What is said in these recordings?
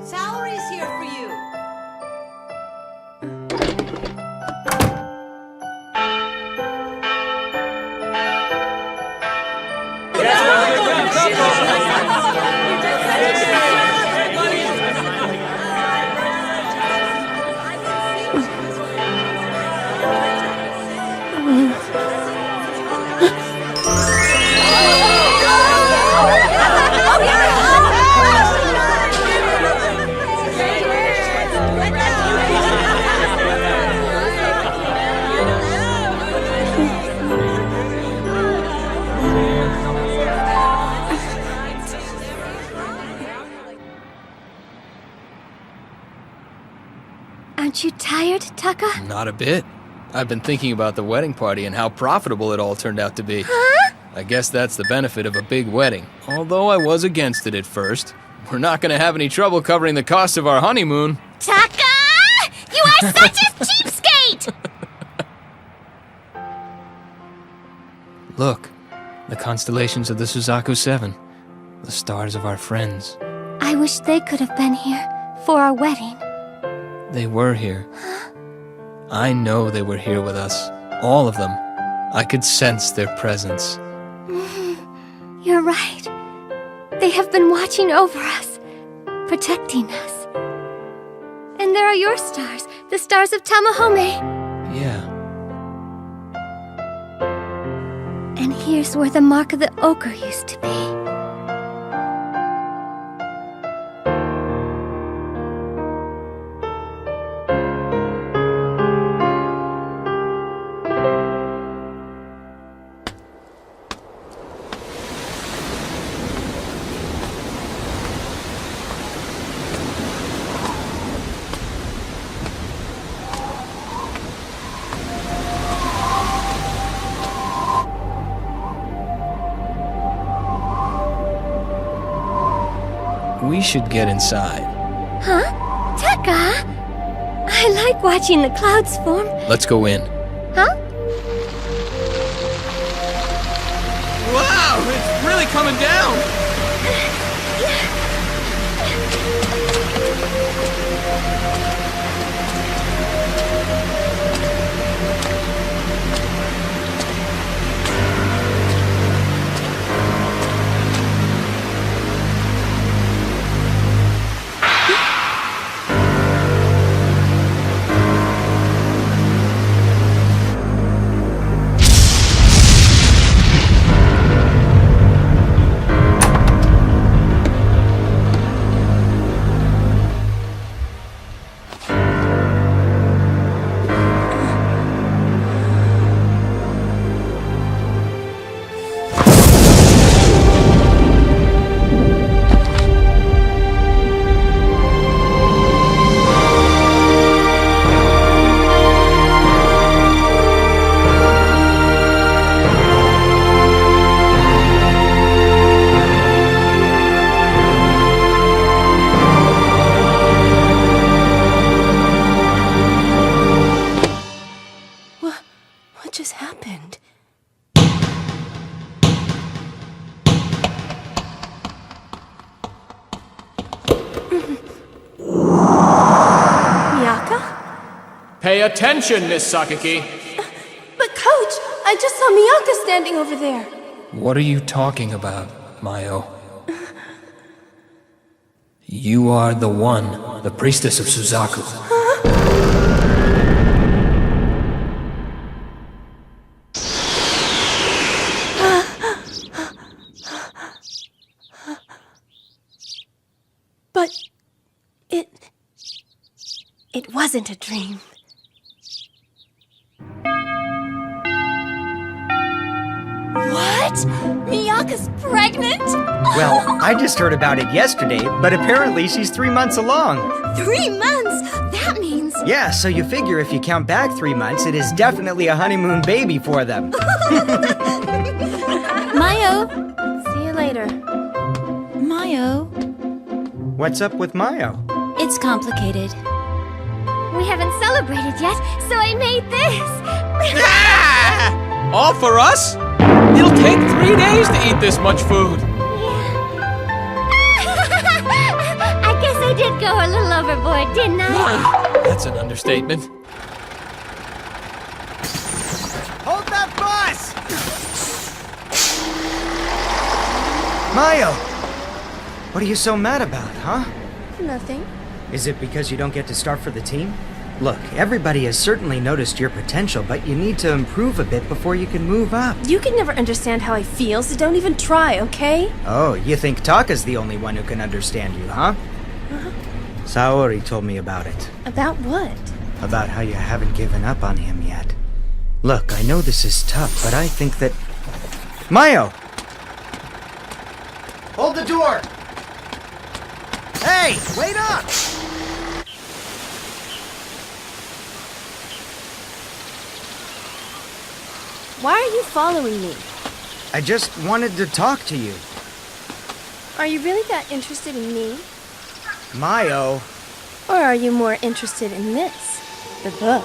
Salary's here for you. Aren't you tired, Taka? Not a bit. I've been thinking about the wedding party and how profitable it all turned out to be. Huh? I guess that's the benefit of a big wedding, although I was against it at first. We're not gonna have any trouble covering the cost of our honeymoon. Taka! You are such a cheapskate! Look, the constellations of the Suzaku Seven, the stars of our friends. I wish they could have been here for our wedding. They were here. I know they were here with us. All of them. I could sense their presence. You're right. They have been watching over us, protecting us. And there are your stars, the stars of Tamahome. Yeah. And here's where the mark of the ochre used to be. We should get inside. Huh? Taka? I like watching the clouds form. Let's go in. Huh? Wow, it's really coming down! What just happened? Miyaka? Pay attention, Miss Sakaki. But Coach, I just saw Miyaka standing over there. What are you talking about, Mayo? You are the one, the priestess of Suzaku. But it wasn't a dream. What? Miyaka's pregnant? Well, I just heard about it yesterday, but apparently she's 3 months along. 3 months? That means... Yeah, so you figure if you count back 3 months, it is definitely a honeymoon baby for them. Mayo! See you later. Mayo, What's up with Mayo? it's complicated. We haven't celebrated yet, so I made this. All for us? It'll take 3 days to eat this much food. I guess I did go a little overboard, didn't I? That's an understatement. Hold that bus! Mayo! What are you so mad about, huh? Nothing. Is it because you don't get to start for the team? Look, everybody has certainly noticed your potential, but you need to improve a bit before you can move up. You can never understand how I feel, so don't even try, okay? Oh, you think Taka's the only one who can understand you, huh? Saori told me about it. About what? About how you haven't given up on him yet. Look, I know this is tough, but I think that... Mayo! Hold the door! Hey, wait up! Why are you following me? I just wanted to talk to you. Are you really that interested in me? Mayo, Or are you more interested in this? The book?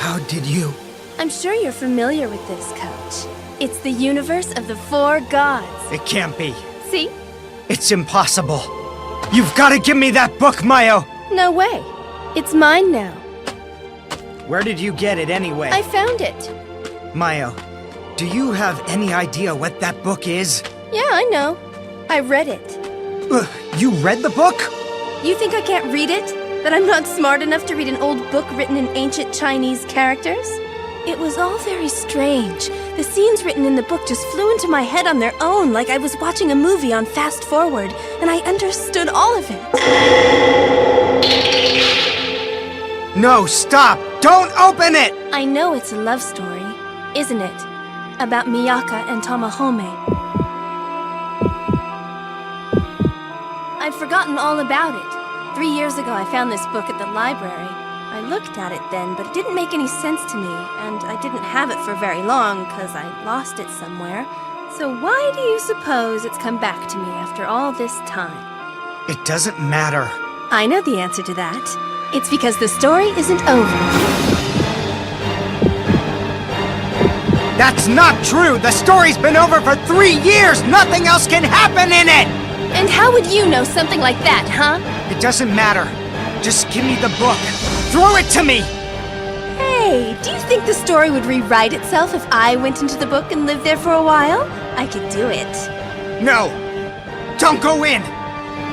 how did you... I'm sure you're familiar with this, Coach. It's the universe of the 4 gods. It can't be. See? It's impossible. You've got to give me that book, Mayo! No way. It's mine now. Where did you get it anyway? I found it. Mayo, do you have any idea what that book is? Yeah, I know. I read it. You read the book? You think I can't read it? That I'm not smart enough to read an old book written in ancient Chinese characters? It was all very strange. The scenes written in the book just flew into my head on their own, like I was watching a movie on fast forward, and I understood all of it. No, stop! Don't open it! I know it's a love story, isn't it? About Miyaka and Tamahome. I've forgotten all about it. 3 years ago, I found this book at the library. I looked at it then, but it didn't make any sense to me, and I didn't have it for very long because I lost it somewhere. So why do you suppose it's come back to me after all this time? It doesn't matter. I know the answer to that. It's because the story isn't over. That's not true! The story's been over for 3 years! Nothing else can happen in it! And how would you know something like that, huh? It doesn't matter. Just give me the book. Throw it to me! Hey, do you think the story would rewrite itself if I went into the book and lived there for a while? I could do it. No! Don't go in!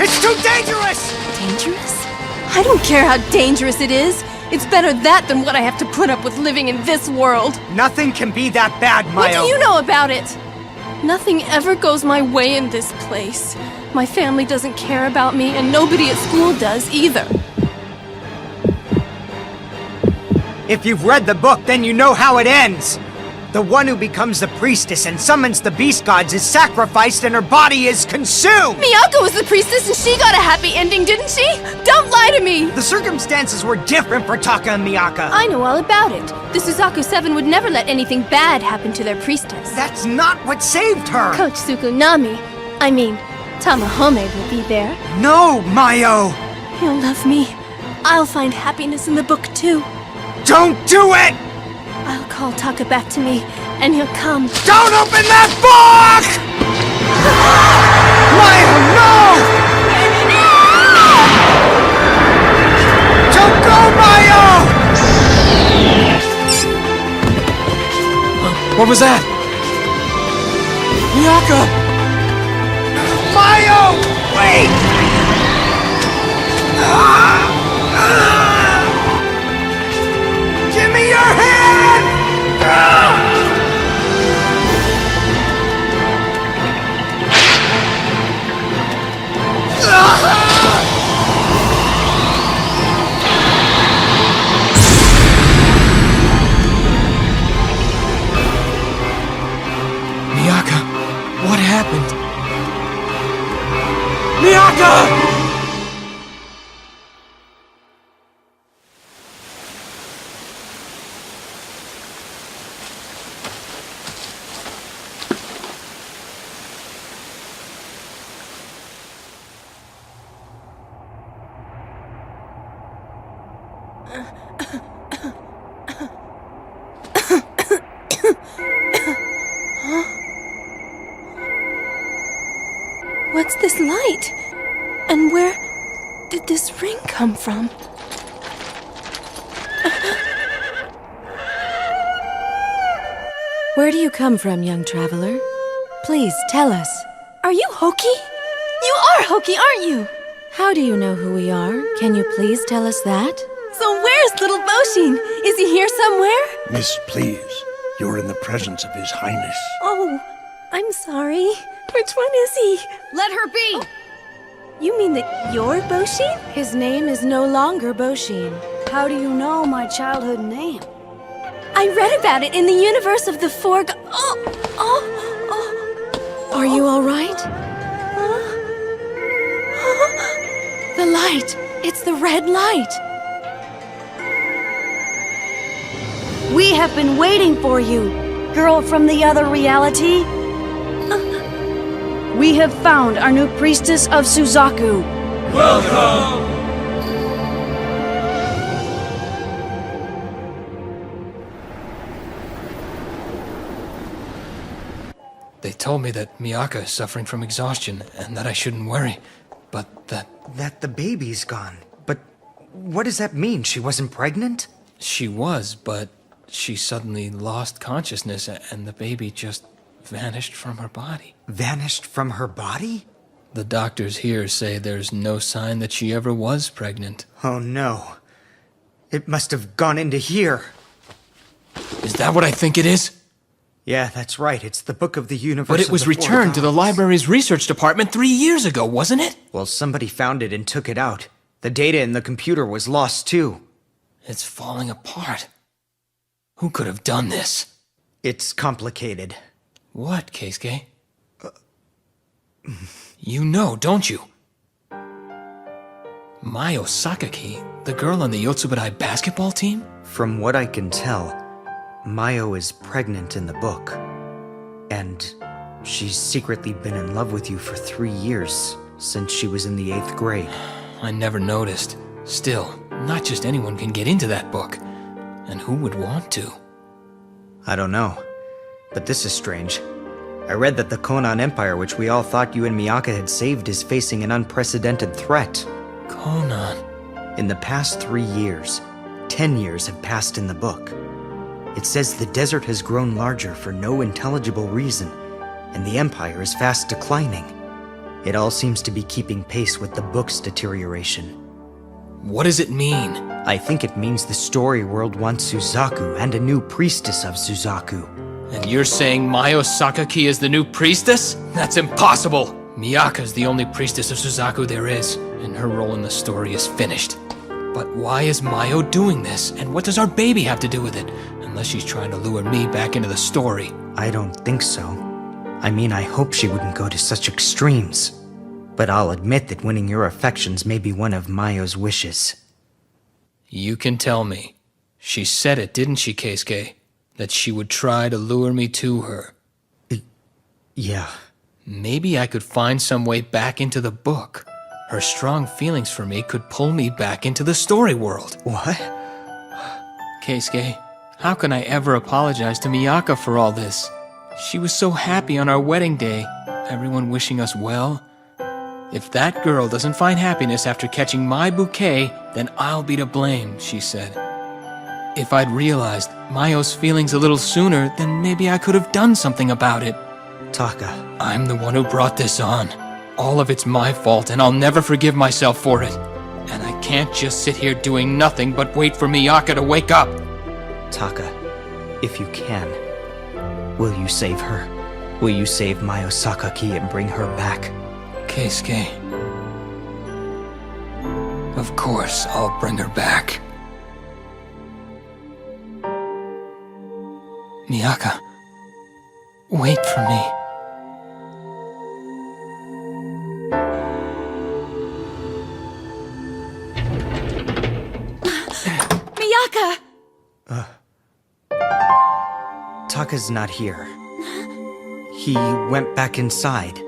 It's too dangerous! Dangerous? I don't care how dangerous it is. It's better that than what I have to put up with living in this world. Nothing can be that bad, Mayo. What do you know about it? Nothing ever goes my way in this place. My family doesn't care about me, and nobody at school does either. If you've read the book, then you know how it ends. The one who becomes the priestess and summons the beast gods is sacrificed and her body is consumed! Miyako was the priestess and she got a happy ending, didn't she? Don't lie to me! The circumstances were different for Taka and Miyaka. I know all about it. The Suzaku 7 would never let anything bad happen to their priestess. That's not what saved her! Coach Tsukunami, I mean, Tamahome will be there. No, Mayo! He'll love me. I'll find happiness in the book too. Don't do it! I'll call Taka back to me, and he'll come. Don't open that book! Mayo, no! Don't go, Mayo! What was that? Miyaka! Mayo! Wait! Give me your hand! Miyaka, what happened? Miyaka! What's this light? And where did this ring come from? Where do you come from, young traveler? Please tell us. Are you Hoki? You are Hoki, aren't you? How do you know who we are? Can you please tell us that? So where's little Boshin? Is he here somewhere? Miss, please. You're in the presence of His Highness. Oh, I'm sorry. Which one is he? Let her be! You mean that you're Boshin? His name is no longer Boshin. How do you know my childhood name? I read about it in the universe of the four Are you all right? The light! It's the red light! We have been waiting for you, girl from the other reality. We have found our new priestess of Suzaku. They told me that Miyaka is suffering from exhaustion and that I shouldn't worry. But That the baby's gone. But what does that mean? She wasn't pregnant? she was, but she suddenly lost consciousness and the baby just vanished from her body. Vanished from her body? The doctors here say there's no sign that she ever was pregnant. Oh no. It must have gone into here. Is that what I think it is? Yeah, that's right. It's the Book of the Universe. But it of was the Four returned to the Gods. library's research department 3 years ago, wasn't it? Well, somebody found it and took it out. The data in the computer was lost too. It's falling apart. Who could have done this? It's complicated. What, Keisuke? You know, don't you? Mayo Sakaki, the girl on the Yotsubadai basketball team? From what I can tell, Mayo is pregnant in the book. And she's secretly been in love with you for 3 years, since she was in the 8th grade. I never noticed. Still, not just anyone can get into that book. And who would want to? I don't know. But this is strange. I read that the Konan Empire, which we all thought you and Miyaka had saved, is facing an unprecedented threat. Conan. In the past 3 years, 10 years have passed in the book. It says the desert has grown larger for no intelligible reason, and the Empire is fast declining. It all seems to be keeping pace with the book's deterioration. What does it mean? I think it means the story world wants Suzaku and a new priestess of Suzaku. And you're saying Mayo Sakaki is the new priestess? That's impossible! Miyaka's the only priestess of Suzaku there is, and her role in the story is finished. But why is Mayo doing this, and what does our baby have to do with it? Unless she's trying to lure me back into the story. I don't think so. I mean, I hope she wouldn't go to such extremes. But I'll admit that winning your affections may be one of Mayo's wishes. You can tell me. She said it, didn't she, Keisuke? That she would try to lure me to her. Yeah. Maybe I could find some way back into the book. Her strong feelings for me could pull me back into the story world. What? Keisuke, how can I ever apologize to Miyaka for all this? She was so happy on our wedding day, everyone wishing us well. If that girl doesn't find happiness after catching my bouquet, then I'll be to blame, she said. If I'd realized Mayo's feelings a little sooner, then maybe I could have done something about it. Taka. I'm the one who brought this on. All of it's my fault, and I'll never forgive myself for it. And I can't just sit here doing nothing but wait for Miyaka to wake up. Taka, if you can, will you save her? Will you save Mayo Sakaki and bring her back? Keisuke. Of course, I'll bring her back. Miyaka, wait for me. Miyaka! Taka's not here. He went back inside.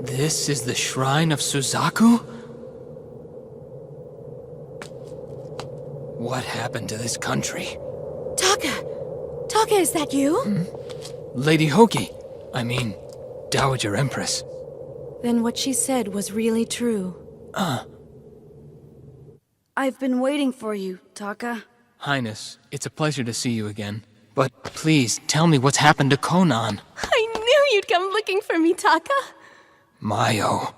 This is the shrine of Suzaku? What happened to this country? Taka! Taka, is that you? Lady Hoki, I mean, Dowager Empress. Then what she said was really true. I've been waiting for you, Taka. Highness, it's a pleasure to see you again. But please, tell me what's happened to Konan. I knew you'd come looking for me, Taka. Mayo.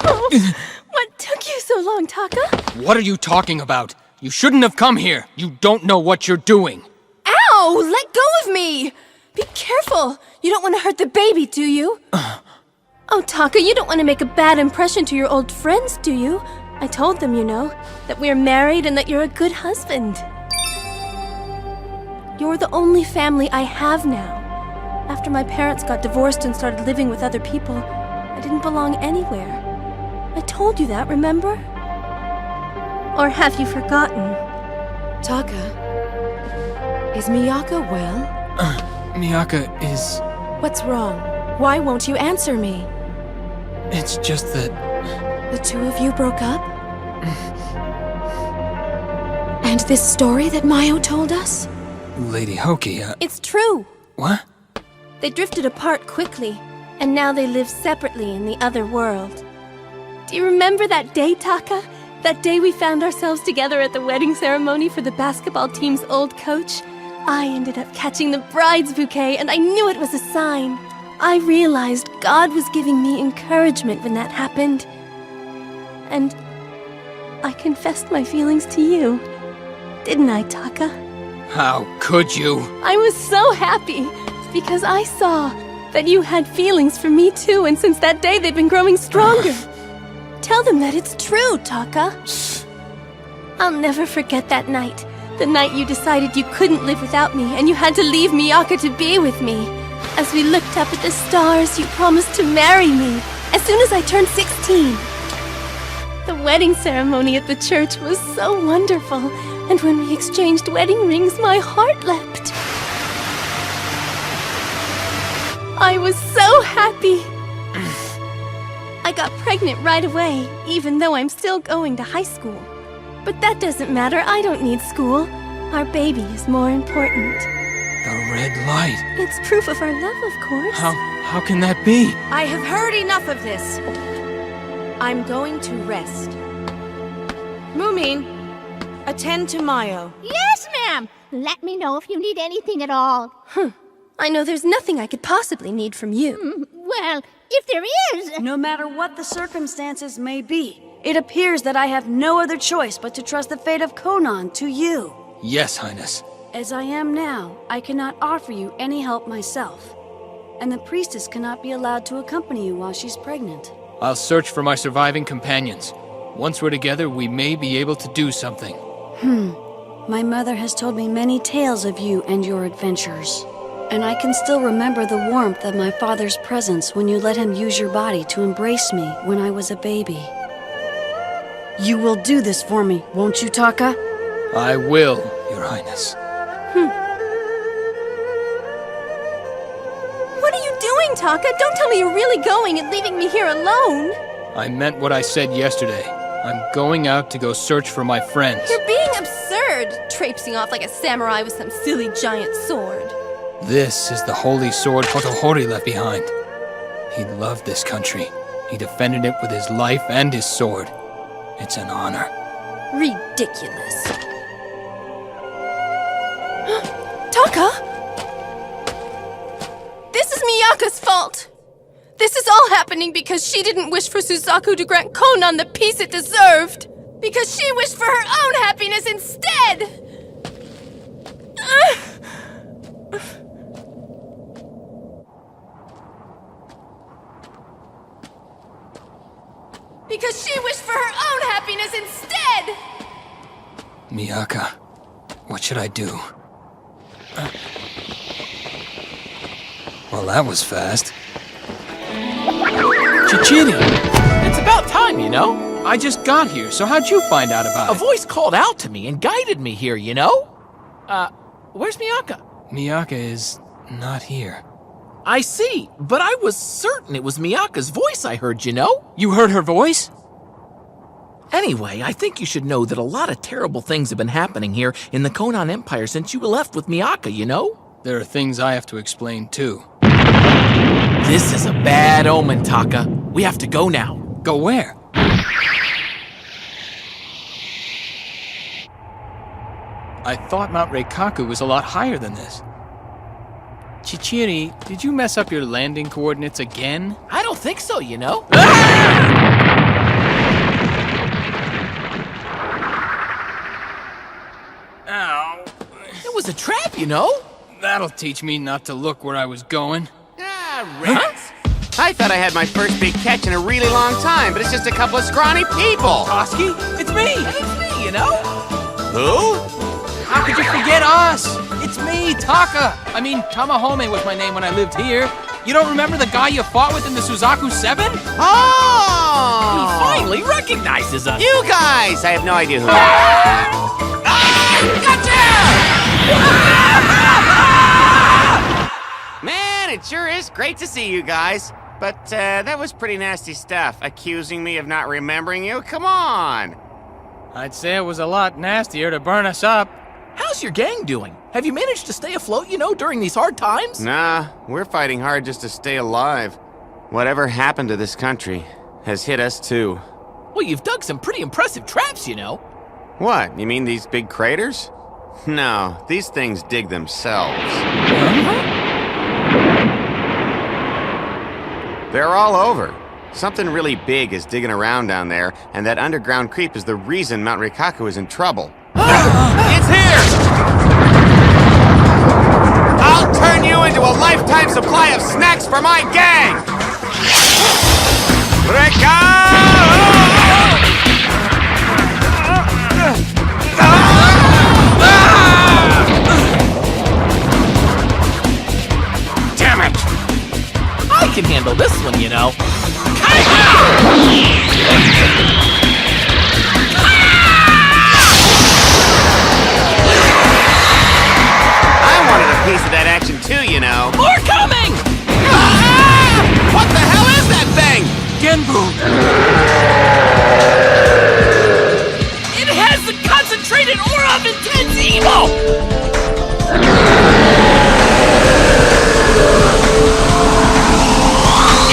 Oh, what took you so long, Taka? What are you talking about? You shouldn't have come here. You don't know what you're doing. Ow! Let go of me! Be careful! You don't want to hurt the baby, do you? Oh, Taka, you don't want to make a bad impression to your old friends, do you? I told them, you know, that we're married and that you're a good husband. You're the only family I have now. After my parents got divorced and started living with other people, I didn't belong anywhere. I told you that, remember? Or have you forgotten? Taka, is Miyaka well? Miyaka is... What's wrong? Why won't you answer me? It's just that... The two of you broke up? And this story that Mayo told us? Lady Hoki, It's true. What? They drifted apart quickly, and now they live separately in the other world. Do you remember that day, Taka? That day we found ourselves together at the wedding ceremony for the basketball team's old coach? I ended up catching the bride's bouquet, and I knew it was a sign. I realized God was giving me encouragement when that happened. And I confessed my feelings to you. Didn't I, Taka? How could you? I was so happy, because I saw that you had feelings for me too, and since that day they've been growing stronger. Tell them that it's true, Taka. I'll never forget that night. The night you decided you couldn't live without me, and you had to leave Miyaka to be with me. As we looked up at the stars, you promised to marry me as soon as I turned 16. The wedding ceremony at the church was so wonderful, and when we exchanged wedding rings, my heart leapt. I was so happy. I got pregnant right away, even though I'm still going to high school. But that doesn't matter, I don't need school. Our baby is more important. The red light. It's proof of our love, of course. How can that be? I have heard enough of this. I'm going to rest. Moomin, attend to Mayo. Yes, ma'am. Let me know if you need anything at all. I know there's nothing I could possibly need from you. Well, if there is... No matter what the circumstances may be, it appears that I have no other choice but to trust the fate of Konan to you. Yes, Highness. As I am now, I cannot offer you any help myself. And the priestess cannot be allowed to accompany you while she's pregnant. I'll search for my surviving companions. Once we're together, we may be able to do something. My mother has told me many tales of you and your adventures. And I can still remember the warmth of my father's presence when you let him use your body to embrace me when I was a baby. You will do this for me, won't you, Taka? I will, Your Highness. What are you doing, Taka? Don't tell me you're really going and leaving me here alone. I meant what I said yesterday. I'm going out to go search for my friends. You're being absurd, traipsing off like a samurai with some silly giant sword. This is the holy sword Hotohori left behind. He loved this country. He defended it with his life and his sword. It's an honor. Ridiculous. Taka! This is Miyaka's fault! This is all happening because she didn't wish for Suzaku to grant Konan the peace it deserved! Because she wished for her own happiness instead! Because she wished for her own happiness instead! Miyaka, what should I do? Well, that was fast. Chichiri! It's about time, you know? I just got here, so how'd you find out about A it? voice called out to me and guided me here, you know? Where's Miyaka? Miyaka is not here. I see, but I was certain it was Miyaka's voice I heard, you know? You heard her voice? Anyway, I think you should know that a lot of terrible things have been happening here in the Conan Empire since you left with Miyaka, you know? There are things I have to explain, too. This is a bad omen, Taka. We have to go now. Go where? I thought Mount Reikaku was a lot higher than this. Chichiri, did you mess up your landing coordinates again? I don't think so, you know? Ow. It was a trap, you know? That'll teach me not to look where I was going. Ah, rats. I thought I had my first big catch in a really long time, but it's just a couple of scrawny people. Toski, it's me! It's me, you know? Who? How could you forget us? It's me, Taka! I mean, Tamahome was my name when I lived here. You don't remember the guy you fought with in the Suzaku 7? Oh! He finally recognizes us. You guys! I have no idea who you are. Man, it sure is great to see you guys. But that was pretty nasty stuff, accusing me of not remembering you. Come on! I'd say it was a lot nastier to burn us up. How's your gang doing? Have you managed to stay afloat, you know, during these hard times? Nah, we're fighting hard just to stay alive. Whatever happened to this country has hit us too. Well, you've dug some pretty impressive traps, you know. What, you mean these big craters? No, these things dig themselves. They're all over. Something really big is digging around down there, and that underground creep is the reason Mount Reikaku is in trouble. It's here! I'll turn you into a lifetime supply of snacks for my gang! Damn it! I can handle this one, you know. Piece of that action too, you know. More coming! What the hell is that thing? Genbu! It has the concentrated aura of intense evil!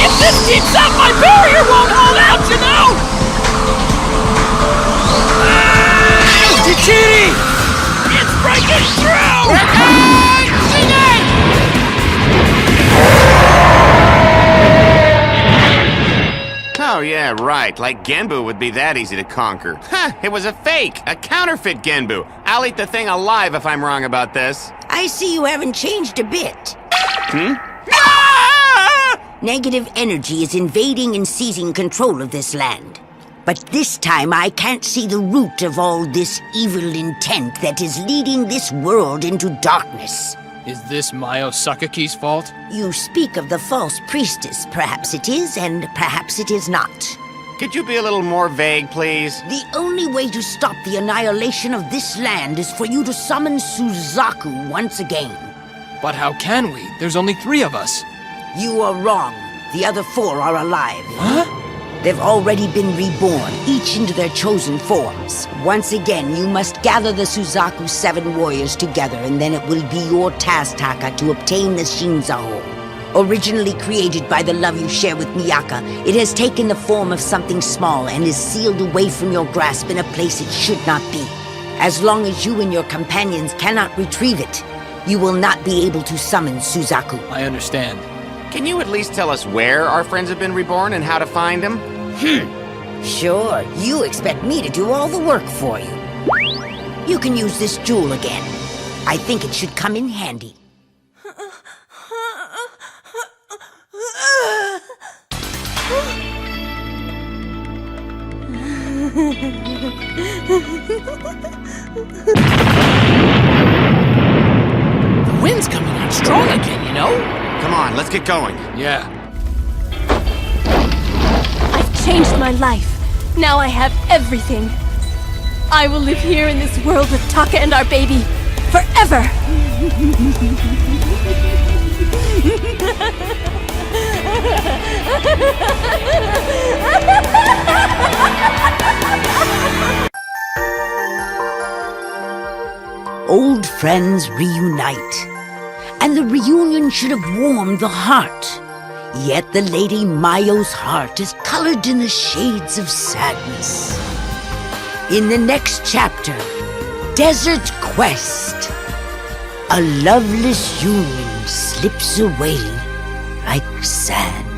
If this keeps up, my barrier won't hold out, you know! Chichiri! It's breaking through! Oh, yeah, right. Like Genbu would be that easy to conquer. Ha! It was a fake! A counterfeit Genbu! I'll eat the thing alive if I'm wrong about this. I see you haven't changed a bit. Ah! Negative energy is invading and seizing control of this land. But this time I can't see the root of all this evil intent that is leading this world into darkness. Is this Mayo Sakaki's fault? You speak of the false priestess. Perhaps it is, and perhaps it is not. Could you be a little more vague, please? The only way to stop the annihilation of this land is for you to summon Suzaku once again. But how can we? There's only 3 of us. You are wrong. The other 4 are alive. Huh? They've already been reborn, each into their chosen forms. Once again, you must gather the Suzaku 7 warriors together, and then it will be your task, Taka, to obtain the Shinzaho. Originally created by the love you share with Miyaka, it has taken the form of something small and is sealed away from your grasp in a place it should not be. As long as you and your companions cannot retrieve it, you will not be able to summon Suzaku. I understand. Can you at least tell us where our friends have been reborn and how to find them? Sure, you expect me to do all the work for you. You can use this jewel again. I think it should come in handy. The wind's coming on strong again, you know? Come on, let's get going. Yeah. I've changed my life. Now I have everything. I will live here in this world with Taka and our baby forever. Old friends reunite, and the reunion should have warmed the heart. Yet the Lady Mayo's heart is colored in the shades of sadness. In the next chapter, Desert Quest, a loveless union slips away like sand.